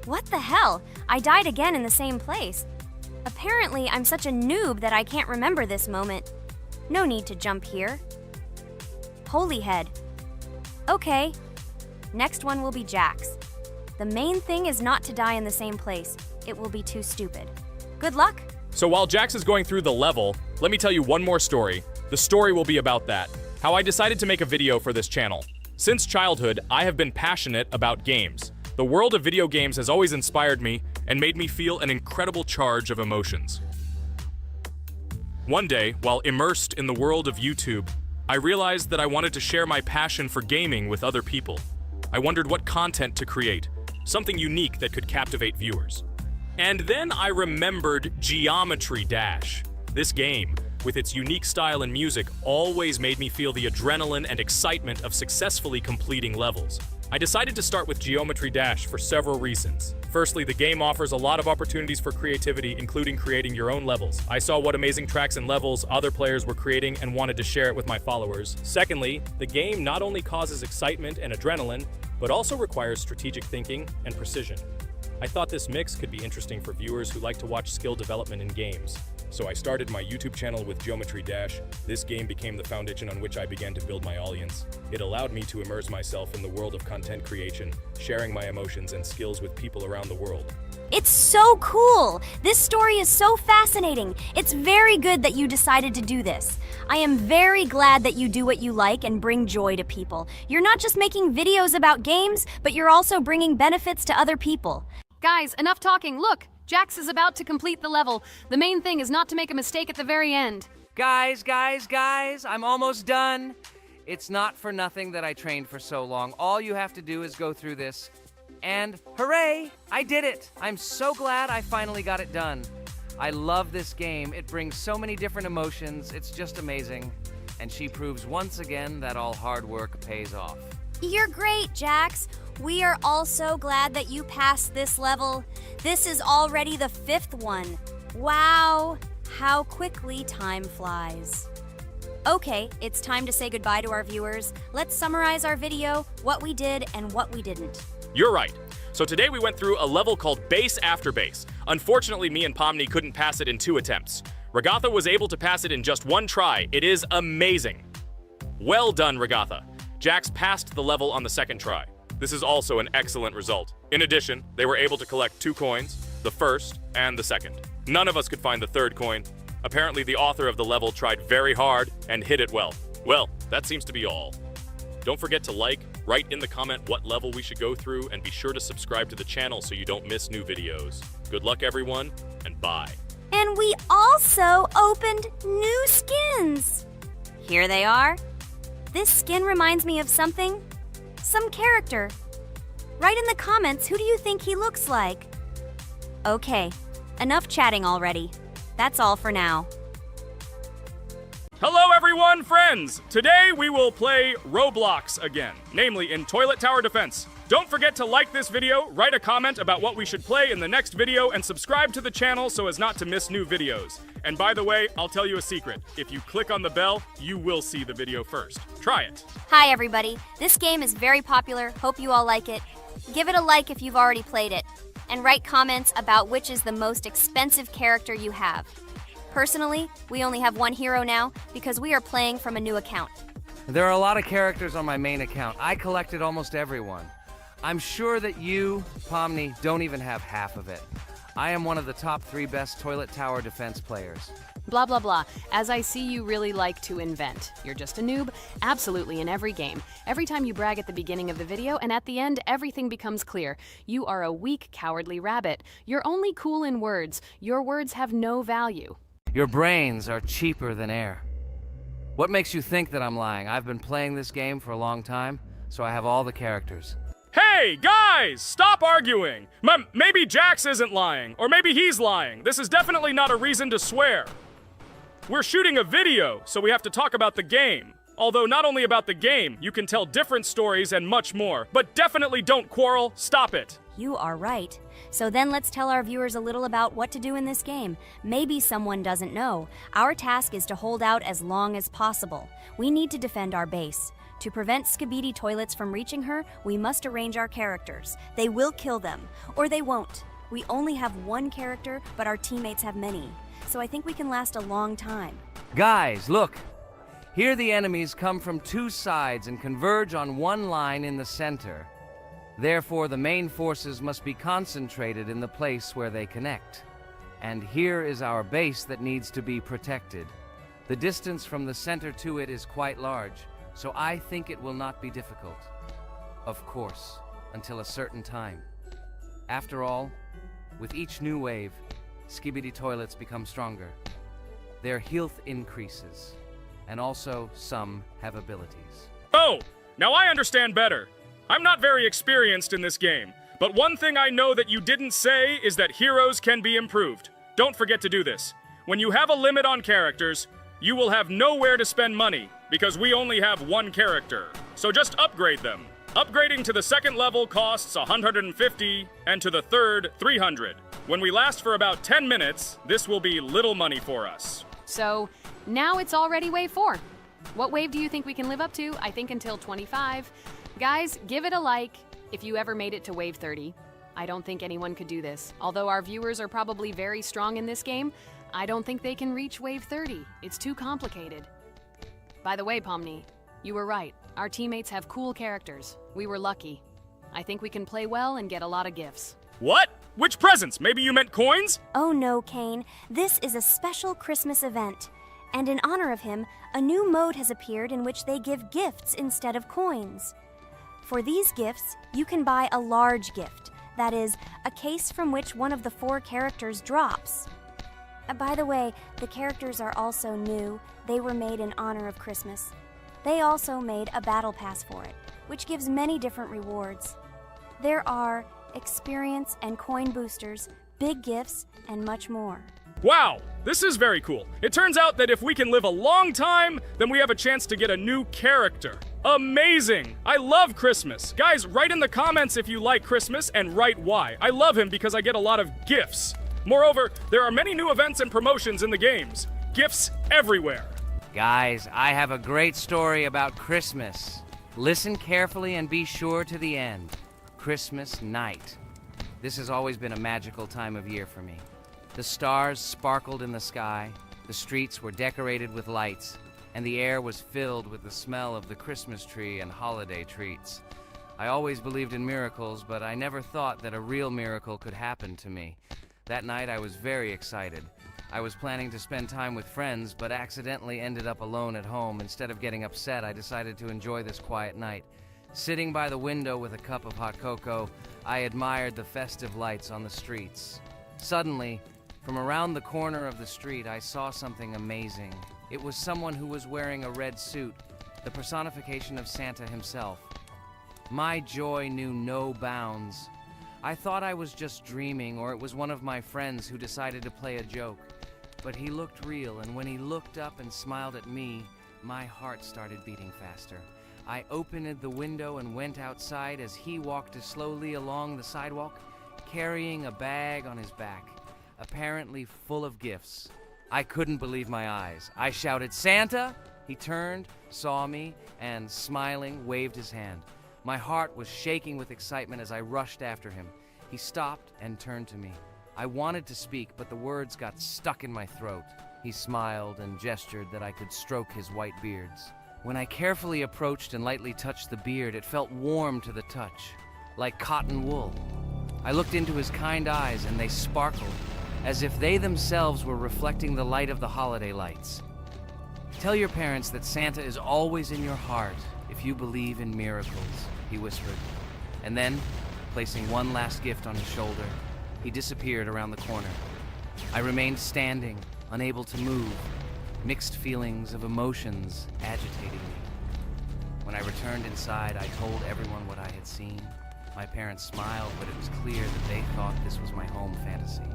What the hell? I died again in the same place. Apparently, I'm such a noob that I can't remember this moment. No need to jump here. Holy head. Okay. Next one will be Jax. The main thing is not to die in the same place. It will be too stupid. Good luck. So while Jax is going through the level, let me tell you one more story. The story will be about that, how I decided to make a video for this channel. Since childhood, I have been passionate about games. The world of video games has always inspired me and made me feel an incredible charge of emotions. One day, while immersed in the world of YouTube, I realized that I wanted to share my passion for gaming with other people. I wondered what content to create, something unique that could captivate viewers. And then I remembered Geometry Dash. This game, with its unique style and music, always made me feel the adrenaline and excitement of successfully completing levels. I decided to start with Geometry Dash for several reasons. Firstly, the game offers a lot of opportunities for creativity, including creating your own levels. I saw what amazing tracks and levels other players were creating and wanted to share it with my followers. Secondly, the game not only causes excitement and adrenaline, but also requires strategic thinking and precision. I thought this mix could be interesting for viewers who like to watch skill development in games. So I started my YouTube channel with Geometry Dash. This game became the foundation on which I began to build my audience. It allowed me to immerse myself in the world of content creation, sharing my emotions and skills with people around the world. It's so cool! This story is so fascinating. It's very good that you decided to do this. I am very glad that you do what you like and bring joy to people. You're not just making videos about games, but you're also bringing benefits to other people. Guys, enough talking. Look, Jax is about to complete the level. The main thing is not to make a mistake at the very end. Guys, I'm almost done. It's not for nothing that I trained for so long. All you have to do is go through this. And hooray, I did it. I'm so glad I finally got it done. I love this game. It brings so many different emotions. It's just amazing. And she proves once again that all hard work pays off. You're great, Jax. We are all so glad that you passed this level. This is already the 5th one. Wow, how quickly time flies. Okay, it's time to say goodbye to our viewers. Let's summarize our video, what we did and what we didn't. You're right. So today we went through a level called Base After Base. Unfortunately, me and Pomni couldn't pass it in 2 attempts. Regatha was able to pass it in just 1 try. It is amazing. Well done, Regatha. Jax passed the level on the 2nd try. This is also an excellent result. In addition, they were able to collect 2 coins, the 1st and the 2nd. None of us could find the 3rd coin. Apparently, the author of the level tried very hard and hit it well. Well, that seems to be all. Don't forget to like, write in the comment what level we should go through, and be sure to subscribe to the channel so you don't miss new videos. Good luck, everyone, and bye. And we also opened new skins. Here they are. This skin reminds me of something. Some character. Write in the comments, who do you think he looks like? Okay, enough chatting already. That's all for now. Hello everyone, friends! Today we will play Roblox again, namely in Toilet Tower Defense. Don't forget to like this video, write a comment about what we should play in the next video, and subscribe to the channel so as not to miss new videos. And by the way, I'll tell you a secret. If you click on the bell, you will see the video first. Try it. Hi everybody, this game is very popular, hope you all like it. Give it a like if you've already played it, and write comments about which is the most expensive character you have. Personally, we only have one hero now because we are playing from a new account. There are a lot of characters on my main account. I collected almost everyone. I'm sure that you, Pomni, don't even have half of it. I am one of the top 3 best toilet tower defense players. Blah, blah, blah. As I see you really like to invent. You're just a noob, absolutely in every game. Every time you brag at the beginning of the video, and at the end, everything becomes clear. You are a weak, cowardly rabbit. You're only cool in words. Your words have no value. Your brains are cheaper than air. What makes you think that I'm lying? I've been playing this game for a long time, so I have all the characters. Hey, guys! Stop arguing! Maybe Jax isn't lying, or maybe he's lying. This is definitely not a reason to swear. We're shooting a video, so we have to talk about the game. Although not only about the game, you can tell different stories and much more. But definitely don't quarrel. Stop it. You are right. So then let's tell our viewers a little about what to do in this game. Maybe someone doesn't know. Our task is to hold out as long as possible. We need to defend our base. To prevent Skibidi Toilets from reaching her, we must arrange our characters. They will kill them, or they won't. We only have one character, but our teammates have many. So I think we can last a long time. Guys, look! Here the enemies come from 2 sides and converge on one line in the center. Therefore, the main forces must be concentrated in the place where they connect. And here is our base that needs to be protected. The distance from the center to it is quite large, so I think it will not be difficult. Of course, until a certain time. After all, with each new wave, Skibidi Toilets become stronger. Their health increases, and also some have abilities. Oh, now I understand better. I'm not very experienced in this game, but one thing I know that you didn't say is that heroes can be improved. Don't forget to do this. When you have a limit on characters, you will have nowhere to spend money, because we only have one character. So just upgrade them. Upgrading to the 2nd level costs 150, and to the 3rd, 300. When we last for about 10 minutes, this will be little money for us. So, now it's already wave 4. What wave do you think we can live up to? I think until 25. Guys, give it a like if you ever made it to wave 30. I don't think anyone could do this. Although our viewers are probably very strong in this game, I don't think they can reach wave 30. It's too complicated. By the way, Pomni, you were right. Our teammates have cool characters. We were lucky. I think we can play well and get a lot of gifts. What? Which presents? Maybe you meant coins? Oh no, Kane. This is a special Christmas event. And in honor of him, a new mode has appeared in which they give gifts instead of coins. For these gifts, you can buy a large gift. That is, a case from which one of the 4 characters drops. By the way, the characters are also new. They were made in honor of Christmas. They also made a battle pass for it, which gives many different rewards. There are experience and coin boosters, big gifts, and much more. Wow, this is very cool. It turns out that if we can live a long time, then we have a chance to get a new character. Amazing! I love Christmas. Guys, write in the comments if you like Christmas and write why. I love him because I get a lot of gifts. Moreover, there are many new events and promotions in the games. Gifts everywhere. Guys, I have a great story about Christmas. Listen carefully and be sure to the end. Christmas night. This has always been a magical time of year for me. The stars sparkled in the sky, the streets were decorated with lights, and the air was filled with the smell of the Christmas tree and holiday treats. I always believed in miracles, but I never thought that a real miracle could happen to me. That night I was very excited. I was planning to spend time with friends, but accidentally ended up alone at home. Instead of getting upset, I decided to enjoy this quiet night. Sitting by the window with a cup of hot cocoa, I admired the festive lights on the streets. Suddenly, from around the corner of the street, I saw something amazing. It was someone who was wearing a red suit, the personification of Santa himself. My joy knew no bounds. I thought I was just dreaming, or it was one of my friends who decided to play a joke. But he looked real, and when he looked up and smiled at me, my heart started beating faster. I opened the window and went outside as he walked slowly along the sidewalk, carrying a bag on his back, apparently full of gifts. I couldn't believe my eyes. I shouted, "Santa!" He turned, saw me, and smiling, waved his hand. My heart was shaking with excitement as I rushed after him. He stopped and turned to me. I wanted to speak, but the words got stuck in my throat. He smiled and gestured that I could stroke his white beards. When I carefully approached and lightly touched the beard, it felt warm to the touch, like cotton wool. I looked into his kind eyes, and they sparkled, as if they themselves were reflecting the light of the holiday lights. "Tell your parents that Santa is always in your heart if you believe in miracles," he whispered. And then, placing one last gift on his shoulder, he disappeared around the corner. I remained standing, unable to move, mixed feelings of emotions agitating me. When I returned inside, I told everyone what I had seen. My parents smiled, but it was clear that they thought this was my home fantasy.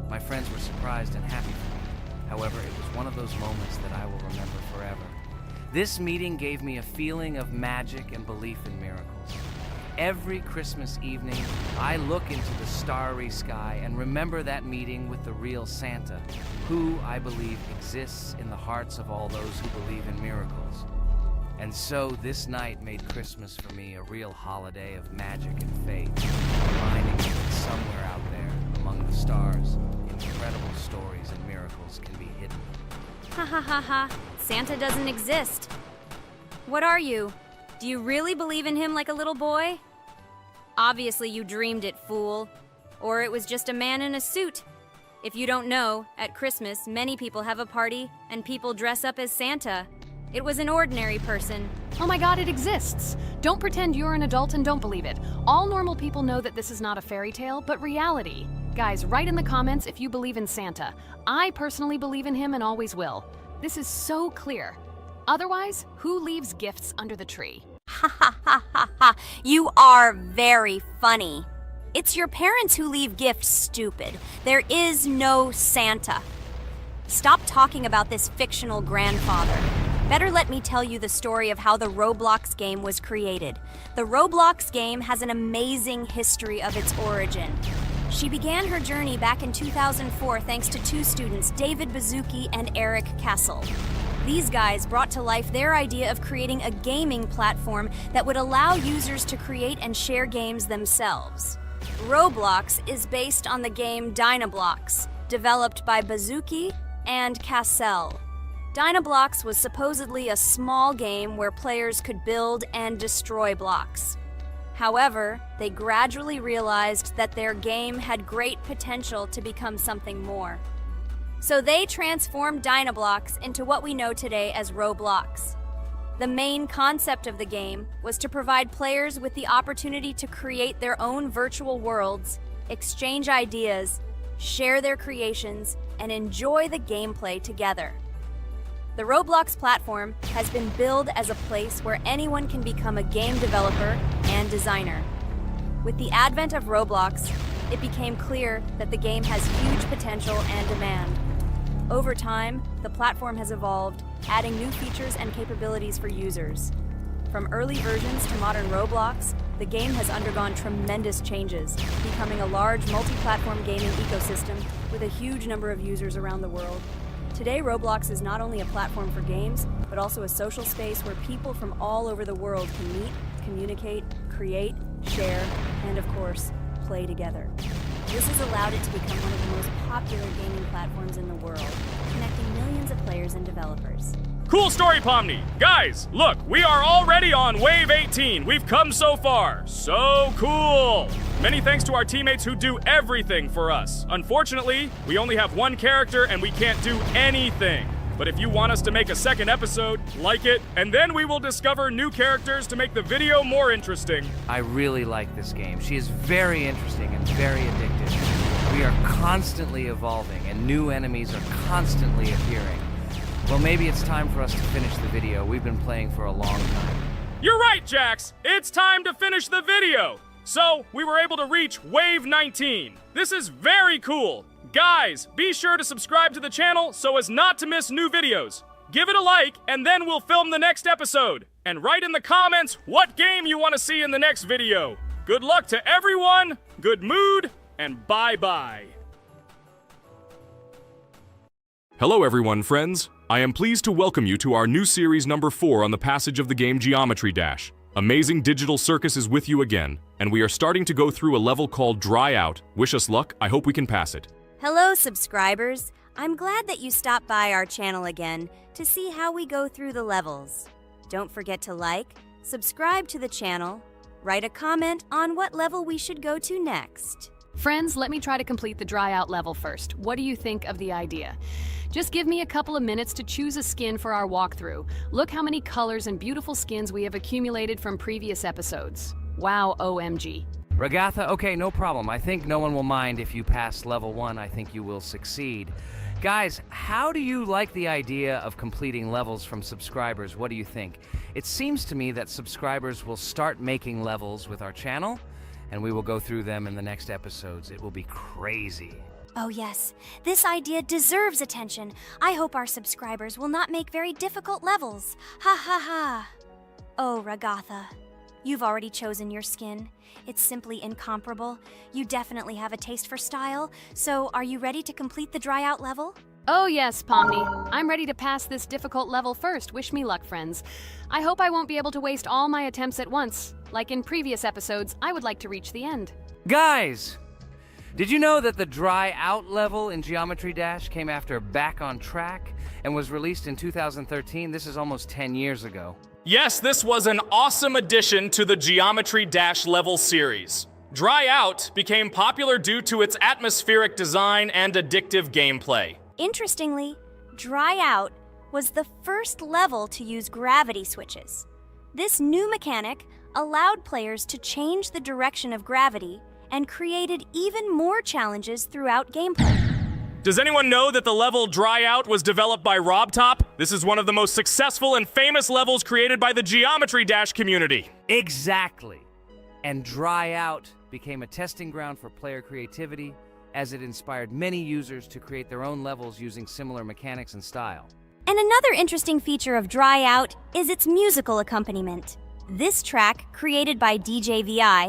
My friends were surprised and happy for me. However, it was one of those moments that I will remember forever. This meeting gave me a feeling of magic and belief in miracles. Every Christmas evening, I look into the starry sky and remember that meeting with the real Santa, who, I believe, exists in the hearts of all those who believe in miracles. And so this night made Christmas for me a real holiday of magic and faith, reminding me that somewhere out there, among the stars, incredible stories and miracles can be hidden. Ha ha ha ha. Santa doesn't exist. What are you? Do you really believe in him like a little boy? Obviously you dreamed it, fool. Or it was just a man in a suit. If you don't know, at Christmas, many people have a party and people dress up as Santa. It was an ordinary person. Oh my god, it exists! Don't pretend you're an adult and don't believe it. All normal people know that this is not a fairy tale, but reality. Guys, write in the comments if you believe in Santa. I personally believe in him and always will. This is so clear. Otherwise, who leaves gifts under the tree? Ha ha ha ha ha. You are very funny. It's your parents who leave gifts, stupid. There is no Santa. Stop talking about this fictional grandfather. Better let me tell you the story of how the Roblox game was created. The Roblox game has an amazing history of its origin. She began her journey back in 2004 thanks to two students, David Bazuki and Eric Kessel. These guys brought to life their idea of creating a gaming platform that would allow users to create and share games themselves. Roblox is based on the game Dynablox, developed by Bazuki and Cassell. Dynablox was supposedly a small game where players could build and destroy blocks. However, they gradually realized that their game had great potential to become something more. So they transformed Dynablox into what we know today as Roblox. The main concept of the game was to provide players with the opportunity to create their own virtual worlds, exchange ideas, share their creations, and enjoy the gameplay together. The Roblox platform has been billed as a place where anyone can become a game developer and designer. With the advent of Roblox, it became clear that the game has huge potential and demand. Over time, the platform has evolved, adding new features and capabilities for users. From early versions to modern Roblox, the game has undergone tremendous changes, becoming a large multi-platform gaming ecosystem with a huge number of users around the world. Today, Roblox is not only a platform for games, but also a social space where people from all over the world can meet, communicate, create, share, and of course, play together. This has allowed it to become one of the most popular gaming platforms in the world, connecting millions of players and developers. Cool story, Pomni. Guys, look, we are already on Wave 18. We've come so far. So cool. Many thanks to our teammates who do everything for us. Unfortunately, we only have one character and we can't do anything. But if you want us to make a second episode, like it, and then we will discover new characters to make the video more interesting. I really like this game. She is very interesting and very addictive. We are constantly evolving and new enemies are constantly appearing. Well, maybe it's time for us to finish the video. We've been playing for a long time. You're right, Jax. It's time to finish the video. So, we were able to reach Wave 19. This is very cool. Guys, be sure to subscribe to the channel so as not to miss new videos. give it a like, and then we'll film the next episode. And write in the comments what game you want to see in the next video. Good luck to everyone, good mood, and bye-bye. Hello everyone, friends. I am pleased to welcome you to our new series number 4 on the passage of the game Geometry Dash. Amazing Digital Circus is with you again, and we are starting to go through a level called Dry Out. Wish us luck, I hope we can pass it. Hello, subscribers. I'm glad that you stopped by our channel again to see how we go through the levels. Don't forget to like, subscribe to the channel, write a comment on what level we should go to next. Friends, let me try to complete the dry out level first. What do you think of the idea? Just give me a couple of minutes to choose a skin for our walkthrough. Look how many colors and beautiful skins we have accumulated from previous episodes. Wow, OMG. Ragatha, okay, no problem. I think no one will mind if you pass level 1. I think you will succeed. Guys, how do you like the idea of completing levels from subscribers? What do you think? It seems to me that subscribers will start making levels with our channel, and we will go through them in the next episodes. It will be crazy. Oh yes, this idea deserves attention. I hope our subscribers will not make very difficult levels. Ha ha ha. Oh, Ragatha, you've already chosen your skin. It's simply incomparable. You definitely have a taste for style. So, are you ready to complete the dry out level? Oh yes, Pomni. I'm ready to pass this difficult level first. Wish me luck, friends. I hope I won't be able to waste all my attempts at once. Like in previous episodes, I would like to reach the end. Guys! Did you know that the Dry Out level in Geometry Dash came after Back on Track and was released in 2013? This is almost 10 years ago. Yes, this was an awesome addition to the Geometry Dash level series. Dry Out became popular due to its atmospheric design and addictive gameplay. Interestingly, Dry Out was the first level to use gravity switches. This new mechanic allowed players to change the direction of gravity and created even more challenges throughout gameplay. Does anyone know that the level Dry Out was developed by RobTop? This is one of the most successful and famous levels created by the Geometry Dash community. Exactly. And Dry Out became a testing ground for player creativity, as it inspired many users to create their own levels using similar mechanics and style. And another interesting feature of Dry Out is its musical accompaniment. This track, created by DJ VI,